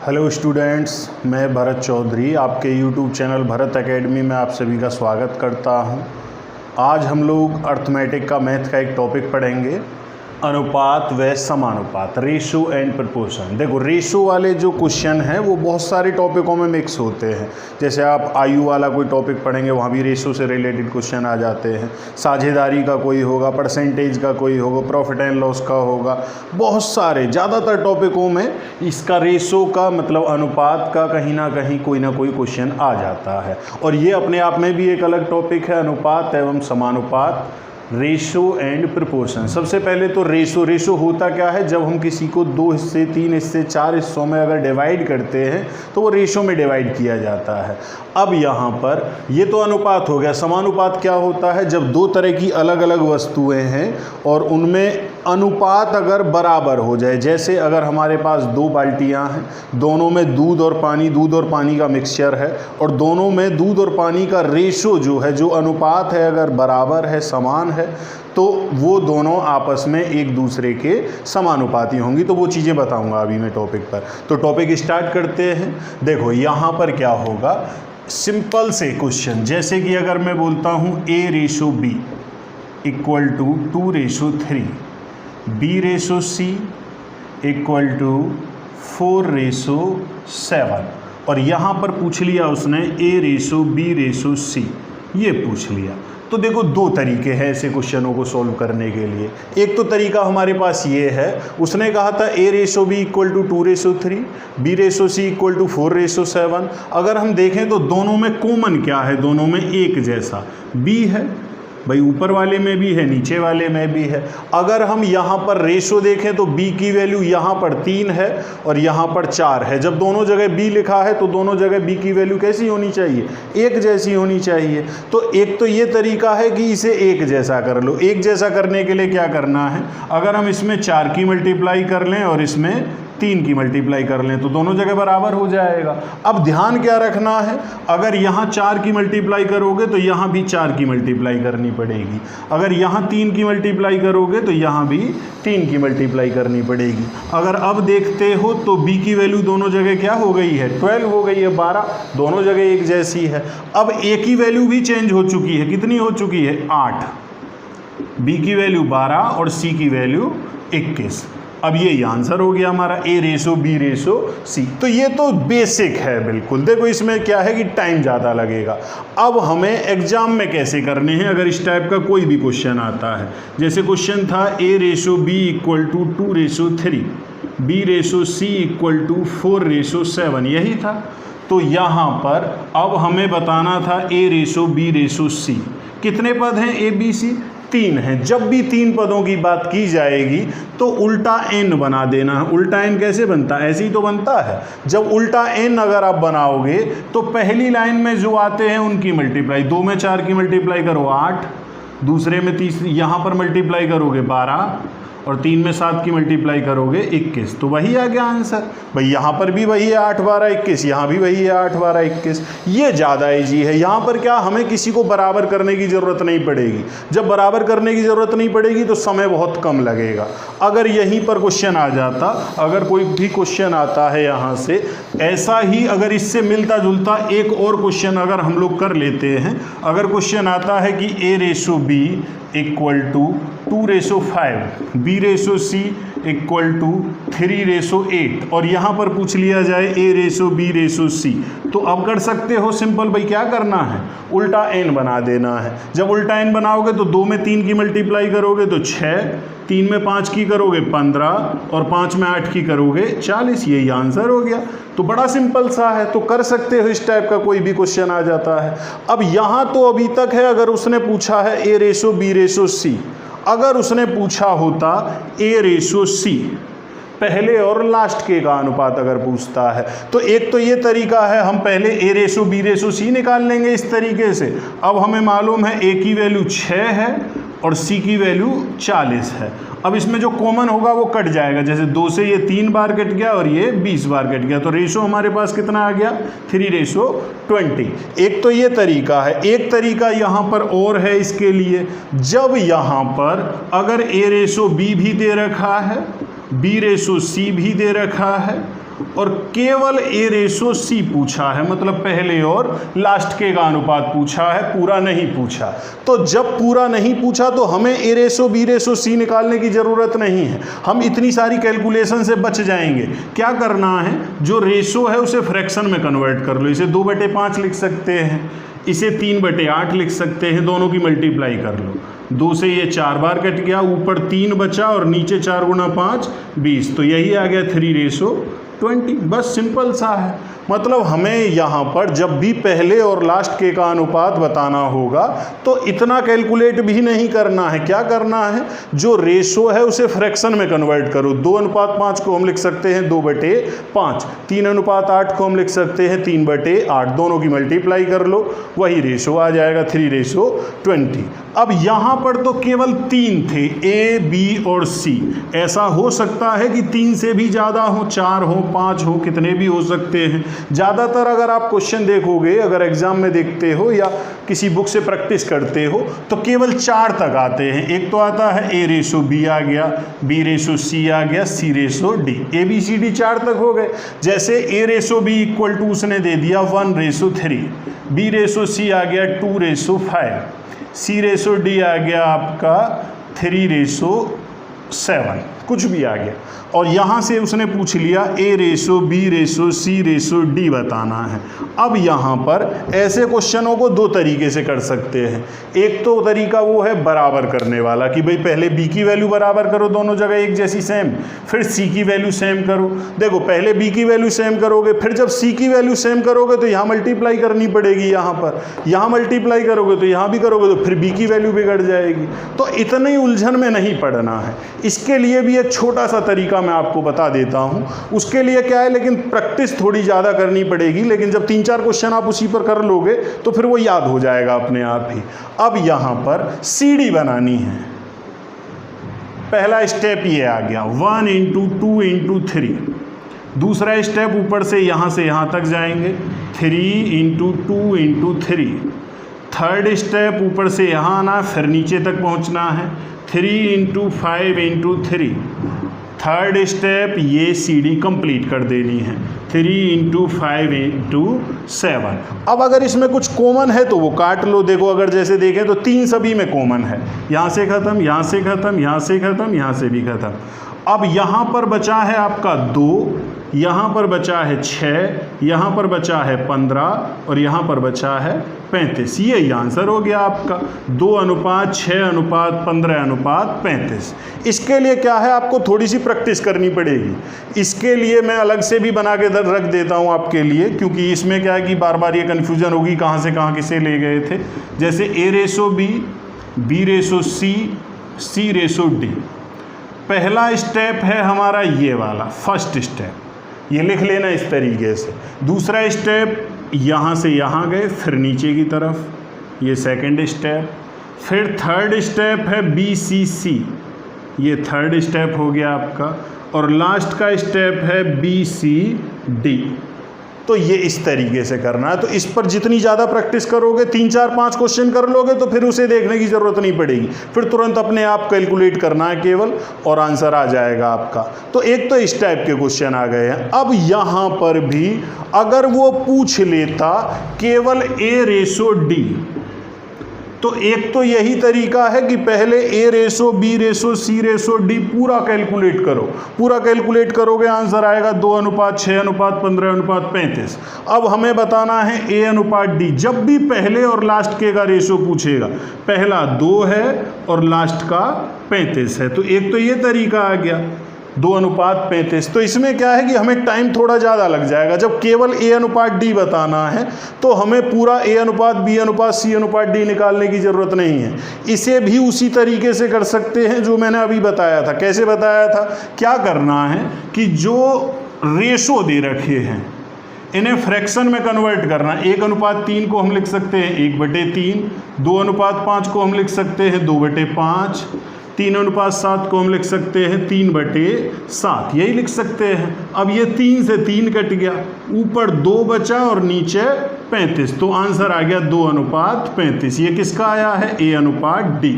Hello students, मैं भरत चौधरी आपके YouTube channel Bharat academy में आप सभी का स्वागत करता हूं। आज हम लोग अर्थमेटिक का मैथ का एक टॉपिक पढ़ेंगे, अनुपात व समानुपात, रेशो एंड प्रपोर्शन। देखो, रेशो वाले जो क्वेश्चन हैं वो बहुत सारे टॉपिकों में मिक्स होते हैं। जैसे आप आयु वाला कोई टॉपिक पढ़ेंगे, वहाँ भी रेशो से रिलेटेड क्वेश्चन आ जाते हैं। साझेदारी का कोई होगा, परसेंटेज का कोई होगा, प्रॉफिट एंड लॉस का होगा, बहुत सारे ज़्यादातर टॉपिकों में इसका रेशो का मतलब अनुपात का कहीं ना कोई क्वेश्चन आ जाता है। और ये अपने आप में भी एक अलग टॉपिक है, अनुपात एवं समानुपात, रेशो एंड प्रपोर्शन। सबसे पहले तो रेशो होता क्या है, जब हम किसी को 2 हिस्से, 3 हिस्से, 4 हिस्सों में अगर डिवाइड करते हैं तो वो रेशो में डिवाइड किया जाता है। अब यहाँ पर ये तो अनुपात हो गया। समानुपात क्या होता है, जब 2 तरह की अलग अलग वस्तुएं हैं और उनमें अनुपात अगर बराबर हो जाए। जैसे अगर हमारे पास 2 बाल्टियाँ हैं, दोनों में दूध और पानी का मिक्सचर है और दोनों में दूध और पानी का रेशो जो है, जो अनुपात है, अगर बराबर है, समान है, तो वो दोनों आपस में एक दूसरे के समानुपाती होंगी। तो वो चीज़ें बताऊंगा अभी मैं टॉपिक पर। तो टॉपिक स्टार्ट करते हैं। देखो यहाँ पर क्या होगा, सिंपल से क्वेश्चन, जैसे कि अगर मैं बोलता हूँ A/B equal to 2/3, B/C equal to 4/7, और यहाँ पर पूछ लिया उसने A/B/C, ये पूछ लिया। तो देखो 2 तरीके हैं ऐसे क्वेश्चनों को सॉल्व करने के लिए। एक तो तरीका हमारे पास ये है, उसने कहा था A/B equal to 2/3, B/C equal to 4/7। अगर हम देखें तो दोनों में कॉमन क्या है, दोनों में एक जैसा B है। भाई ऊपर वाले में भी है, नीचे वाले में भी है। अगर हम यहाँ पर रेशो देखें तो B की वैल्यू यहाँ पर 3 है और यहाँ पर 4 है। जब दोनों जगह B लिखा है तो दोनों जगह B की वैल्यू कैसी होनी चाहिए, एक जैसी होनी चाहिए। तो एक तो ये तरीका है कि इसे एक जैसा कर लो। एक जैसा करने के लिए क्या करना है, अगर हम इसमें 4 की मल्टीप्लाई कर लें और इसमें 3 की मल्टीप्लाई कर लें तो दोनों जगह बराबर हो जाएगा। अब ध्यान क्या रखना है, अगर यहाँ 4 की मल्टीप्लाई करोगे तो यहाँ भी 4 की मल्टीप्लाई करनी पड़ेगी। अगर यहाँ 3 की मल्टीप्लाई करोगे तो यहाँ भी 3 की मल्टीप्लाई करनी पड़ेगी। अगर अब देखते हो तो B की वैल्यू दोनों जगह क्या हो गई है, 12 हो गई है, 12, दोनों जगह एक जैसी है। अब A की वैल्यू भी चेंज हो चुकी है, कितनी हो चुकी है, 8। B की वैल्यू 12 और C की वैल्यू 21। अब ये आंसर हो गया हमारा A/B/C। तो ये तो बेसिक है बिल्कुल। देखो इसमें क्या है कि टाइम ज़्यादा लगेगा। अब हमें एग्जाम में कैसे करने हैं, अगर इस टाइप का कोई भी क्वेश्चन आता है, जैसे क्वेश्चन था A/B equal to 2/3, B/C equal to 4/7, यही था। तो यहाँ पर अब हमें बताना था A/B/C। कितने पद हैं ABC? 3 हैं। जब भी 3 पदों की बात की जाएगी तो उल्टा n बना देना है। उल्टा n कैसे बनता है, ऐसे ही तो बनता है। जब उल्टा n अगर आप बनाओगे तो पहली लाइन में जो आते हैं उनकी मल्टीप्लाई, 2 में 4 की मल्टीप्लाई करो 8, दूसरे में 30, यहाँ पर मल्टीप्लाई करोगे 12 और 3 में 7 की मल्टीप्लाई करोगे 21। तो वही आ गया आंसर। भाई यहाँ पर भी वही है 8 12 21, यहाँ भी वही है 8 12 21। ये ज़्यादा ईजी है। यहाँ पर क्या, हमें किसी को बराबर करने की ज़रूरत नहीं पड़ेगी। जब बराबर करने की ज़रूरत नहीं पड़ेगी तो समय बहुत कम लगेगा। अगर यहीं पर क्वेश्चन आ जाता, अगर कोई भी क्वेश्चन आता है यहाँ से ऐसा ही, अगर इससे मिलता जुलता एक और क्वेश्चन अगर हम लोग कर लेते हैं, अगर क्वेश्चन आता है कि A/B equal to 2/5, B/C equal to 3/8, और यहाँ पर पूछ लिया जाए A/B/C, तो अब कर सकते हो सिंपल। भाई क्या करना है, उल्टा n बना देना है। जब उल्टा n बनाओगे तो 2 में 3 की मल्टीप्लाई करोगे तो 6, 3 में 5 की करोगे 15 और 5 में 8 की करोगे 40। यही आंसर हो गया। तो बड़ा सिंपल सा है, तो कर सकते हो। इस टाइप का कोई भी क्वेश्चन आ जाता है। अब यहाँ तो अभी तक है, अगर उसने पूछा है A/B/C, अगर उसने पूछा होता A/C, पहले और लास्ट के का अनुपात अगर पूछता है, तो एक तो ये तरीका है, हम पहले A/B/C निकाल लेंगे इस तरीके से। अब हमें मालूम है A की वैल्यू 6 है और C की वैल्यू 40 है। अब इसमें जो कॉमन होगा वो कट जाएगा। जैसे 2 से ये 3 बार कट गया और ये 20 बार कट गया, तो रेशो हमारे पास कितना आ गया, 3/20। एक तो ये तरीका है। एक तरीका यहाँ पर और है इसके लिए, जब यहाँ पर अगर A/B भी दे रखा है, B/C भी दे रखा है और केवल a/c पूछा है, मतलब पहले और लास्ट के का अनुपात पूछा है, पूरा नहीं पूछा। तो जब पूरा नहीं पूछा तो हमें a/b/c निकालने की ज़रूरत नहीं है, हम इतनी सारी कैलकुलेशन से बच जाएंगे। क्या करना है, जो रेशो है उसे फ्रैक्शन में कन्वर्ट कर लो। इसे 2/5 लिख सकते हैं, इसे 3/8 लिख सकते हैं, दोनों की मल्टीप्लाई कर लो। 2 से ये 4 बार कट गया, ऊपर 3 बचा और नीचे 4 गुणा 5 20, तो यही आ गया 3/20। बस सिंपल सा है। मतलब हमें यहाँ पर जब भी पहले और लास्ट के का अनुपात बताना होगा तो इतना कैलकुलेट भी नहीं करना है। क्या करना है, जो रेशो है उसे फ्रैक्शन में कन्वर्ट करो। 2:5 को हम लिख सकते हैं 2/5, 3:8 को हम लिख सकते हैं 3/8, दोनों की मल्टीप्लाई कर लो, वही रेशो आ जाएगा 3/20। अब यहाँ पर तो केवल 3 थे, A, B और C। ऐसा हो सकता है कि 3 से भी ज़्यादा हो, 4 हो, 5 हो, कितने भी हो सकते हैं। ज़्यादातर अगर आप क्वेश्चन देखोगे, अगर एग्जाम में देखते हो या किसी बुक से प्रैक्टिस करते हो, तो केवल 4 तक आते हैं। एक तो आता है A/B आ गया, B/C आ गया, C/D, ABCD 4 तक हो गए। जैसे A/B इक्वल टू उसने दे दिया 1/3, B/C आ गया 2/5, C/D आ गया आपका 3/7, कुछ भी आ गया। और यहाँ से उसने पूछ लिया A/B/C/D बताना है। अब यहाँ पर ऐसे क्वेश्चनों को 2 तरीके से कर सकते हैं। एक तो तरीका वो है बराबर करने वाला, कि भाई पहले B की वैल्यू बराबर करो, दोनों जगह एक जैसी सेम, फिर C की वैल्यू सेम करो। देखो पहले B की वैल्यू सेम करोगे, फिर जब C की वैल्यू सेम करोगे तो यहाँ मल्टीप्लाई करनी पड़ेगी, यहाँ मल्टीप्लाई करोगे तो यहाँ भी करोगे तो फिर B की वैल्यू बिगड़ जाएगी। तो इतनी उलझन में नहीं पड़ना है। इसके लिए भी एक छोटा सा तरीका मैं आपको बता देता हूँ। उसके लिए क्या है, लेकिन प्रैक्टिस थोड़ी ज़्यादा करनी पड़ेगी, लेकिन जब 3-4 क्वेश्चन आप उसी पर कर लोगे तो फिर वो याद हो जाएगा अपने आप ही। अब यहाँ पर CD बनानी है। पहला स्टेप ये आ गया 1 × 2 × 3। दूसरा स्टेप ऊपर से यहाँ तक जाएंगे 3 × 2 × 3। थर्ड स्टेप ऊपर से यहाँ आना, फिर नीचे तक पहुँचना है 3 × 5 × 3। थर्ड स्टेप ये CD कंप्लीट कर देनी है 3 × 5 × 7। अब अगर इसमें कुछ कॉमन है तो वो काट लो। देखो अगर जैसे देखें तो 3 सभी में कॉमन है, यहाँ से ख़त्म, यहाँ से ख़त्म, यहाँ से ख़त्म, यहाँ से भी ख़त्म। अब यहाँ पर बचा है आपका 2, यहाँ पर बचा है 6, यहाँ पर बचा है 15 और यहाँ पर बचा है 35। यही आंसर हो गया आपका 2:6:15:35। इसके लिए क्या है, आपको थोड़ी सी प्रैक्टिस करनी पड़ेगी। इसके लिए मैं अलग से भी बना के रख देता हूँ आपके लिए, क्योंकि इसमें क्या है कि बार बार ये कन्फ्यूज़न होगी कहाँ से कहाँ किसे ले गए थे। जैसे A/B, B/C, C/D। पहला स्टेप है हमारा ये वाला, फर्स्ट स्टेप, ये लिख लेना इस तरीके से। दूसरा स्टेप यहाँ से यहाँ गए, फिर नीचे की तरफ, ये सेकंड स्टेप। फिर थर्ड स्टेप है BCC, ये थर्ड स्टेप हो गया आपका। और लास्ट का स्टेप है BCD। तो ये इस तरीके से करना है। तो इस पर जितनी ज़्यादा प्रैक्टिस करोगे, 3-4-5 क्वेश्चन कर लोगे तो फिर उसे देखने की ज़रूरत नहीं पड़ेगी, फिर तुरंत अपने आप कैलकुलेट करना है केवल और आंसर आ जाएगा आपका। तो एक तो इस टाइप के क्वेश्चन आ गए हैं। अब यहाँ पर भी अगर वो पूछ लेता केवल A/D, तो एक तो यही तरीका है कि पहले A/B/C/D पूरा कैलकुलेट करो। पूरा कैलकुलेट करोगे आंसर आएगा 2:6:15:35। अब हमें बताना है A/D। जब भी पहले और लास्ट के का रेशो पूछेगा, पहला 2 है और लास्ट का 35 है, तो एक तो ये तरीका आ गया 2:35। तो इसमें क्या है कि हमें टाइम थोड़ा ज़्यादा लग जाएगा। जब केवल A/D बताना है तो हमें पूरा A/B/C/D निकालने की ज़रूरत नहीं है। इसे भी उसी तरीके से कर सकते हैं जो मैंने अभी बताया था। कैसे बताया था, क्या करना है कि जो रेशो दे रखे हैं इन्हें फ्रैक्शन में कन्वर्ट करना। 1:3 को हम लिख सकते हैं 1/3, 2:5 को हम लिख सकते हैं 2/5, 3:7 को हम लिख सकते हैं 3/7, यही लिख सकते हैं। अब ये 3 से 3 कट गया, ऊपर 2 बचा और नीचे 35, तो आंसर आ गया 2:35। ये किसका आया है, A/D।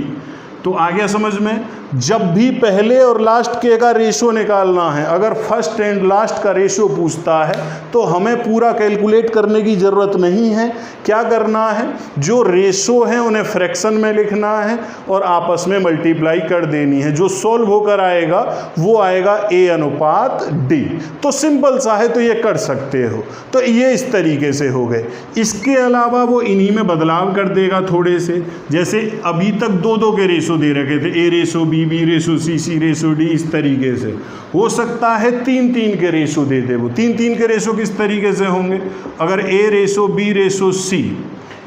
तो आ गया समझ में। जब भी पहले और लास्ट के का रेशो निकालना है, अगर फर्स्ट एंड लास्ट का रेशो पूछता है तो हमें पूरा कैलकुलेट करने की ज़रूरत नहीं है। क्या करना है, जो रेशो है उन्हें फ्रैक्शन में लिखना है और आपस में मल्टीप्लाई कर देनी है। जो सॉल्व होकर आएगा वो आएगा A अनुपात D। तो सिंपल सा है, तो ये कर सकते हो। तो ये इस तरीके से हो गए। इसके अलावा वो इन्हीं में बदलाव कर देगा थोड़े से। जैसे अभी तक 2-2 के रेशो दे रखे थे, A ratio B, B ratio C, C ratio D, इस तरीके से। हो सकता है 3-3 के रेशो दे दे वो। 3-3 के रेशो किस तरीके से होंगे, अगर A ratio B ratio C,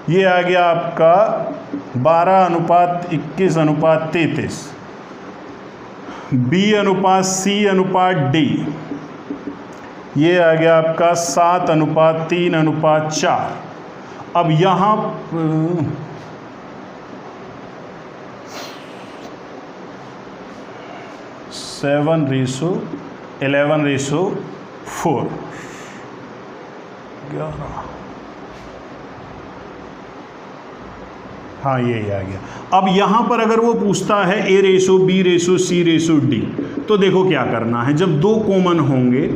ये आ गया आपका 12 अनुपात 21 अनुपात 33, B अनुपात C अनुपात D, ये आ गया आपका 7 अनुपात 3 अनुपात 4। अब यहाँ 7:11:4 हाँ यही आ गया। अब यहाँ पर अगर वो पूछता है A ratio B ratio C ratio D, तो देखो क्या करना है। जब 2 कॉमन होंगे,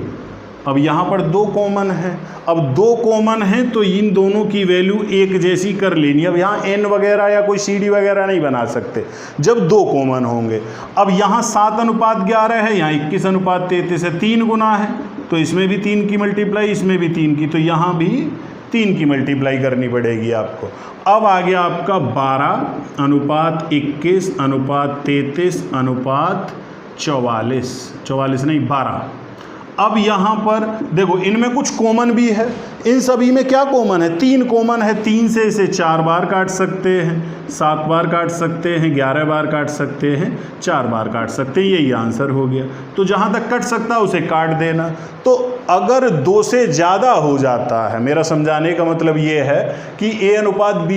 अब यहाँ पर 2 कॉमन है, अब 2 कॉमन है तो इन दोनों की वैल्यू एक जैसी कर लेनी। अब यहाँ n वगैरह या कोई CD वगैरह नहीं बना सकते जब 2 कॉमन होंगे। अब यहाँ 7 अनुपात 11 है, यहाँ 21 अनुपात 33 है, 3 गुना है, तो इसमें भी 3 की मल्टीप्लाई, इसमें भी 3 की, तो यहाँ भी 3 की मल्टीप्लाई करनी पड़ेगी आपको। अब आ गया आपका 12 अनुपात 21 अनुपात 33 अनुपात 44 नहीं 12। अब यहाँ पर देखो इनमें कुछ कॉमन भी है, इन सभी में क्या कॉमन है, 3 कॉमन है। 3 से इसे 4 बार काट सकते हैं, 7 बार काट सकते हैं, 11 बार काट सकते हैं, 4 बार काट सकते हैं, यही आंसर हो गया। तो जहाँ तक कट सकता है उसे काट देना। तो अगर 2 से ज़्यादा हो जाता है, मेरा समझाने का मतलब ये है कि A अनुपात B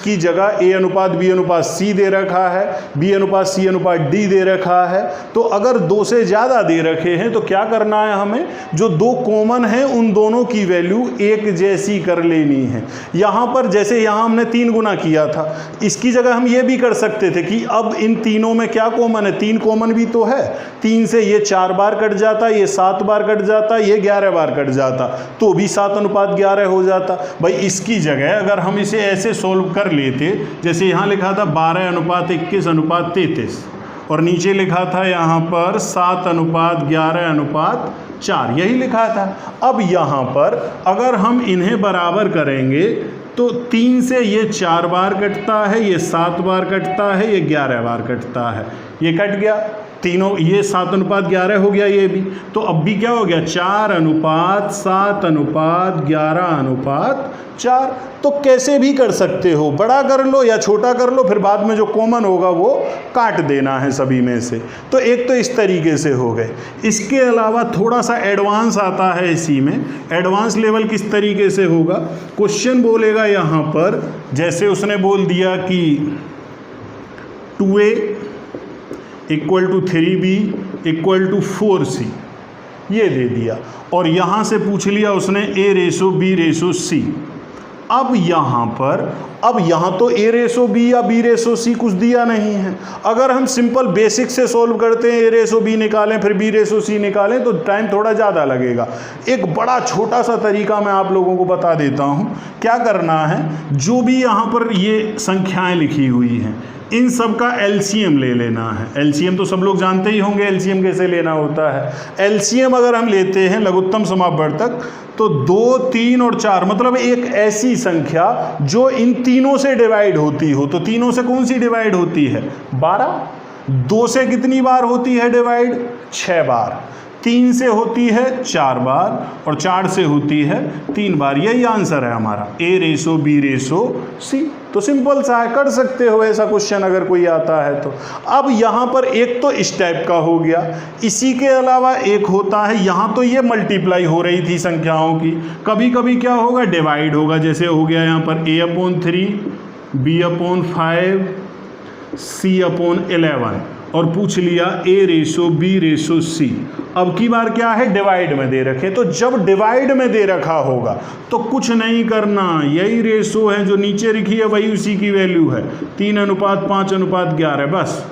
की जगह A अनुपात B अनुपात C दे रखा है, B अनुपात C अनुपात D दे रखा है, तो अगर 2 से ज़्यादा दे रखे हैं तो क्या करना है हमें, जो 2 कॉमन हैं उन दोनों की वैल्यू एक जैसी कर लेनी है। यहाँ पर जैसे यहाँ हमने 3 गुना किया था, इसकी जगह हम ये भी कर सकते थे कि अब इन तीनों में क्या कॉमन है, 3 कॉमन भी तो है। 3 से ये 4 बार कट जाता, ये 7 बार कट जाता, ये 11 बार कट जाता, तो भी 7 अनुपात 11 हो जाता। भाई इसकी जगह अगर हम इसे ऐसे सोल्व कर लेते, जैसे यहाँ लिखा था 12 अनुपात 21 अनुपात 33 और नीचे लिखा था यहाँ पर 7 अनुपात 11 अनुपात 4, यही लिखा था। अब यहाँ पर अगर हम इन्हें बराबर करेंगे तो 3 से ये 4 बार कटता है, ये 7 बार कटता है, ये 11 बार कटता है, ये कट गया तीनों, ये 7 अनुपात 11 हो गया ये भी। तो अब भी क्या हो गया, 4 अनुपात 7 अनुपात 11 अनुपात 4। तो कैसे भी कर सकते हो, बड़ा कर लो या छोटा कर लो, फिर बाद में जो कॉमन होगा वो काट देना है सभी में से। तो एक तो इस तरीके से हो गए। इसके अलावा थोड़ा सा एडवांस आता है इसी में। एडवांस लेवल किस तरीके से होगा, क्वेश्चन बोलेगा यहाँ पर, जैसे उसने बोल दिया कि 2A equal to 3B equal to 4C, ये दे दिया, और यहाँ से पूछ लिया उसने A ratio B ratio C। अब यहाँ तो A रेशो B या B रेशो C कुछ दिया नहीं है। अगर हम सिंपल बेसिक से सॉल्व करते हैं, A रेशो B निकालें फिर B रेशो C निकालें, तो टाइम थोड़ा ज़्यादा लगेगा। एक बड़ा छोटा सा तरीका मैं आप लोगों को बता देता हूँ। क्या करना है, जो भी यहाँ पर ये संख्याएं लिखी हुई हैं इन सब का एलसीएम ले लेना है। एलसीएम तो सब लोग जानते ही होंगे एलसीएम कैसे लेना होता है। एलसीएम अगर हम लेते हैं लघुत्तम समापवर्तक, तो 2, 3 और 4, मतलब एक ऐसी संख्या जो इन तीनों से डिवाइड होती हो। तो तीनों से कौन सी डिवाइड होती है, 12। 2 से कितनी बार होती है डिवाइड, 6 बार। 3 से होती है 4 बार और 4 से होती है 3 बार। यही आंसर है हमारा, A ratio B ratio C। तो सिंपल सा है, कर सकते हो ऐसा क्वेश्चन अगर कोई आता है तो। अब यहाँ पर एक तो इस टाइप का हो गया, इसी के अलावा एक होता है, यहाँ तो ये मल्टीप्लाई हो रही थी संख्याओं की, कभी कभी क्या होगा, डिवाइड होगा। जैसे हो गया यहाँ पर A/3 B/5 C/11 और पूछ लिया A ratio B ratio C, अब की बार क्या है, डिवाइड में दे रखे। तो जब डिवाइड में दे रखा होगा तो कुछ नहीं करना, यही रेशो है जो नीचे लिखी है वही उसी की वैल्यू है, 3:5:11, बस।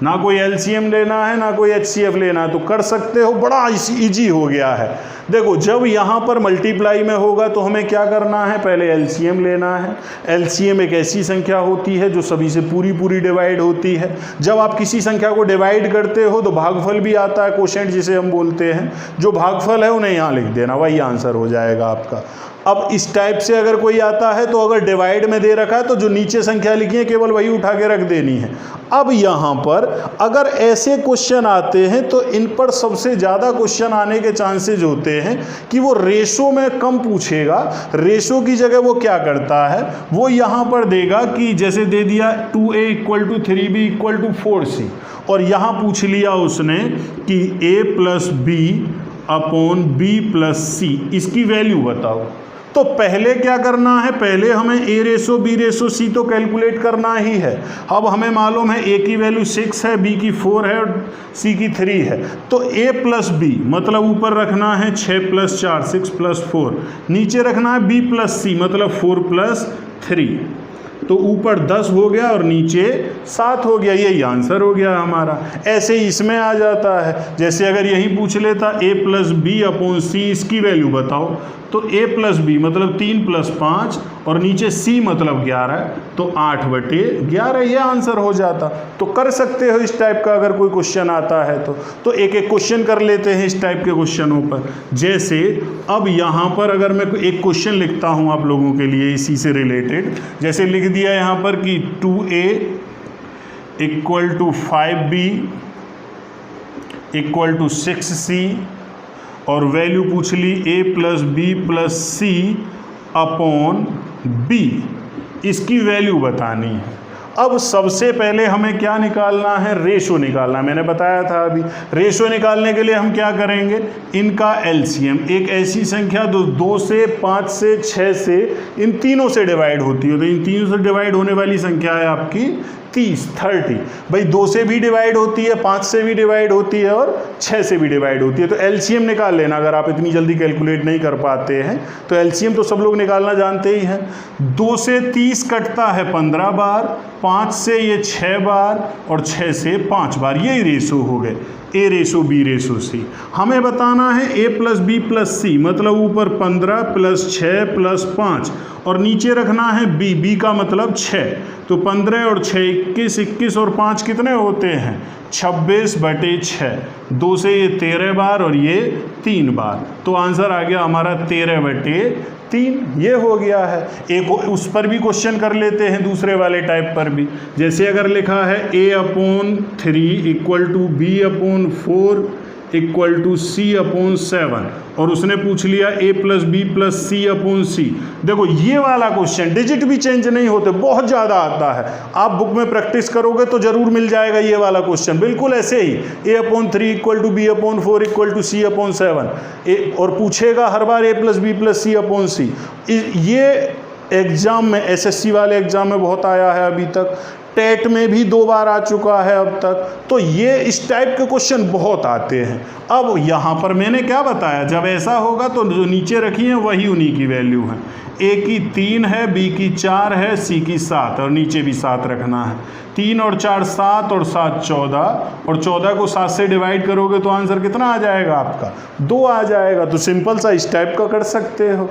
ना कोई एलसीएम लेना है ना कोई एचसीएफ लेना है, तो कर सकते हो, बड़ा इजी हो गया है। देखो जब यहाँ पर मल्टीप्लाई में होगा तो हमें क्या करना है, पहले एलसीएम लेना है। एलसीएम एक ऐसी संख्या होती है जो सभी से पूरी डिवाइड होती है। जब आप किसी संख्या को डिवाइड करते हो तो भागफल भी आता है, कोशेंट जिसे हम बोलते हैं। जो भागफल है उन्हें यहाँ लिख देना, वही आंसर हो जाएगा आपका। अब इस टाइप से अगर कोई आता है तो अगर डिवाइड में दे रखा है तो जो नीचे संख्या लिखी है केवल वही उठा के रख देनी है। अब यहाँ पर अगर ऐसे क्वेश्चन आते हैं तो इन पर सबसे ज़्यादा क्वेश्चन आने के चांसेज होते हैं कि वो रेशो में कम पूछेगा। रेशो की जगह वो क्या करता है, वो यहाँ पर देगा कि जैसे दे दिया 2a = 3b = 4c, और यहाँ पूछ लिया उसने कि a+b/b+c इसकी वैल्यू बताओ। तो पहले क्या करना है, पहले हमें a/b/c तो कैलकुलेट करना ही है। अब हमें मालूम है a की वैल्यू 6 है, b की 4 है और c की 3 है। तो a+b मतलब ऊपर रखना है 6 + 4 6 + 4, नीचे रखना है b+c मतलब 4 + 3। तो ऊपर 10 हो गया और नीचे 7 हो गया, यही आंसर हो गया हमारा। ऐसे ही इसमें आ जाता है, जैसे अगर यही पूछ लेता a+b/c इसकी वैल्यू बताओ, तो a+b मतलब 3 + 5 और नीचे c मतलब 11, तो 8/11 ये आंसर हो जाता। तो कर सकते हो इस टाइप का अगर कोई क्वेश्चन आता है तो एक एक क्वेश्चन कर लेते हैं इस टाइप के क्वेश्चनों पर। जैसे अब यहाँ पर अगर मैं एक क्वेश्चन लिखता हूँ आप लोगों के लिए इसी से रिलेटेड, जैसे लिख दिया यहाँ पर कि 2a = 5b = 6c और वैल्यू पूछ ली a+b+c/b, इसकी वैल्यू बतानी है। अब सबसे पहले हमें क्या निकालना है, रेशो निकालना है। मैंने बताया था अभी, रेशो निकालने के लिए हम क्या करेंगे, इनका एलसीएम, एक ऐसी संख्या 2 से 5 से 6 से इन तीनों से डिवाइड होती है, तो इन तीनों से डिवाइड होने वाली संख्या है आपकी 30 भाई 2 से भी डिवाइड होती है, 5 से भी डिवाइड होती है और 6 से भी डिवाइड होती है। तो एलसीएम निकाल लेना, अगर आप इतनी जल्दी कैलकुलेट नहीं कर पाते हैं तो एलसीएम तो सब लोग निकालना जानते ही हैं। 2 से 30 कटता है 15 बार, 5 से ये 6 बार और 6 से 5 बार, यही रेशो हो गए a/b/c। हमें बताना है a+b+c मतलब ऊपर 15 + 6 + 5 और नीचे रखना है b का मतलब 6। तो 15 और 6 21, 21 और 5 कितने होते हैं, 26/6। 2 से ये 13 बार और ये 3 बार, तो आंसर आ गया हमारा 13/3, ये हो गया है। एक उस पर भी क्वेश्चन कर लेते हैं, दूसरे वाले टाइप पर भी। जैसे अगर लिखा है a/3 = b/4 = c/7 और उसने पूछ लिया a+b+c/c। देखो ये वाला क्वेश्चन डिजिट भी चेंज नहीं होते, बहुत ज़्यादा आता है। आप बुक में प्रैक्टिस करोगे तो ज़रूर मिल जाएगा ये वाला क्वेश्चन, बिल्कुल ऐसे ही a/3 = b/4 = c/7 और पूछेगा हर बार a+b+c/c। ये एग्ज़ाम में, एसएससी वाले एग्ज़ाम में बहुत आया है अभी तक, टेट में भी 2 बार आ चुका है अब तक। तो ये इस टाइप के क्वेश्चन बहुत आते हैं। अब यहाँ पर मैंने क्या बताया, जब ऐसा होगा तो जो नीचे रखी हैं वही उन्हीं की वैल्यू है। a की 3 है, b की 4 है, c की 7 और नीचे भी 7 रखना है। 3 और 4 7 और 7 14 और 14 को 7 से डिवाइड करोगे तो आंसर कितना आ जाएगा आपका, 2 आ जाएगा। तो सिंपल सा इस टाइप का कर सकते हो।